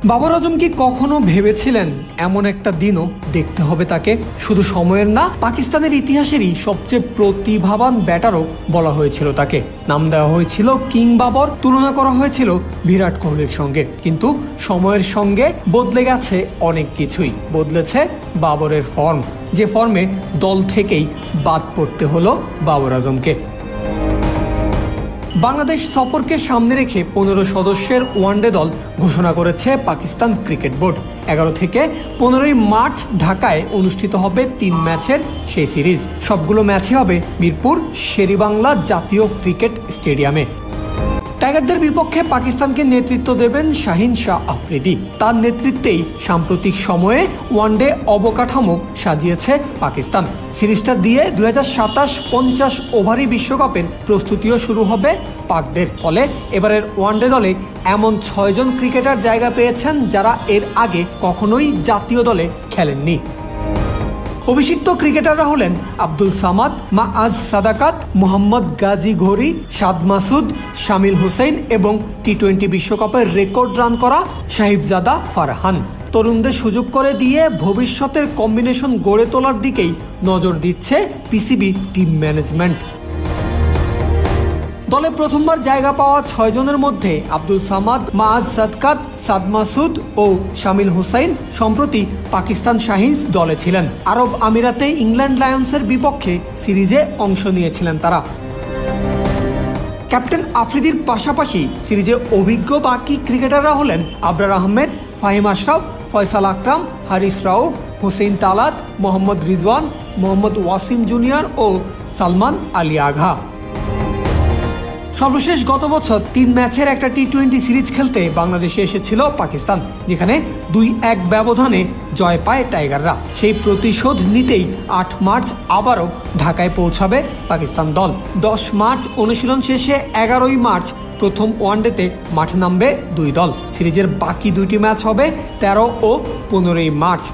বাবর আজম কি কখনো ভেবেছিলেন এমন একটা দিনও দেখতে হবে তাকে? শুধু সময়ের না, পাকিস্তানের ইতিহাসেরই সবচেয়ে প্রতিভাবান ব্যাটারও বলা হয়েছিল তাকে। নাম দেওয়া হয়েছিল কিং বাবর, তুলনা করা হয়েছিল বিরাট কোহলির সঙ্গে। কিন্তু সময়ের সঙ্গে বদলে গেছে অনেক কিছুই। বদলেছে বাবরের ফর্ম, যে ফর্মে দল থেকেই বাদ পড়তে হলো বাবর আজমকে। বাংলাদেশ সফরকে সামনে রেখে 15 সদস্যের ওয়ানডে দল ঘোষণা করেছে পাকিস্তান ক্রিকেট বোর্ড। 11 থেকে 15 মার্চ ঢাকায় অনুষ্ঠিত হবে 3 ম্যাচের সেই সিরিজ। সবগুলো ম্যাচই হবে মিরপুর শেরেবাংলা জাতীয় ক্রিকেট স্টেডিয়ামে। টাইগারদের বিপক্ষে পাকিস্তানকে নেতৃত্ব দেবেন শাহিন শাহ আফ্রিদি। তার নেতৃত্বেই সাম্প্রতিক সময়ে ওয়ানডে অবকাঠামো সাজিয়েছে পাকিস্তান। সিরিজটা দিয়ে 2027 50 ওভারি বিশ্বকাপের প্রস্তুতিও শুরু হবে পাকদের। ফলে এবারের ওয়ানডে দলে এমন 6 জন ক্রিকেটার জায়গা পেয়েছেন যারা এর আগে কখনোই জাতীয় দলে খেলেননি। অভিষিক্ত ক্রিকেটাররা হলেন আব্দুল সামাদ, মাআজ সাদাকাত, মোহাম্মদ গাজী ঘোরি, সাদ মাসুদ, শামিল হুসেইন এবং টি-20 বিশ্বকাপের রেকর্ড রান করা সাহিবজাদা ফারহান। তরুণদের সুযোগ করে দিয়ে ভবিষ্যতের কম্বিনেশন গড়ে তোলার দিকেই নজর দিচ্ছে পিসিবি টিম ম্যানেজমেন্ট। দলে প্রথমবার জায়গা পাওয়া 6 জনের মধ্যে আব্দুল সামাদ, মাআজ সাদকাত, সাদ মাসুদ ও শামিল হুসাইন সম্প্রতি পাকিস্তান শাহিনস দলে ছিলেন। আরব আমিরাতে ইংল্যান্ড লায়ন্সের বিপক্ষে সিরিজে অংশ নিয়েছিলেন তারা। ক্যাপ্টেন আফ্রিদির পাশাপাশি সিরিজে অভিজ্ঞ বাকি ক্রিকেটাররা হলেন আবরার আহমেদ, ফাহিম আশরাফ, ফয়সাল আকরাম, হারিস রাউফ, হুসেইন তালাত, মোহাম্মদ রিজওয়ান, মোহাম্মদ ওয়াসিম জুনিয়র ও সালমান আলী আঘা। সর্বশেষ গত বছর 3 ম্যাচের একটা টি-20 সিরিজ খেলতে বাংলাদেশে এসেছিল পাকিস্তান, যেখানে 2-1 ব্যবধানে জয় পায় টাইগাররা। সেই প্রতিশোধ নিতেই 8 মার্চ আবারও ঢাকায় পৌঁছাবে পাকিস্তান দল। 10 মার্চ অনুশীলন শেষে 11ই মার্চ প্রথম ওয়ানডেতে মাঠে নামবে 2 দল। সিরিজের বাকি 2টি ম্যাচ হবে 13 ও 15 মার্চ।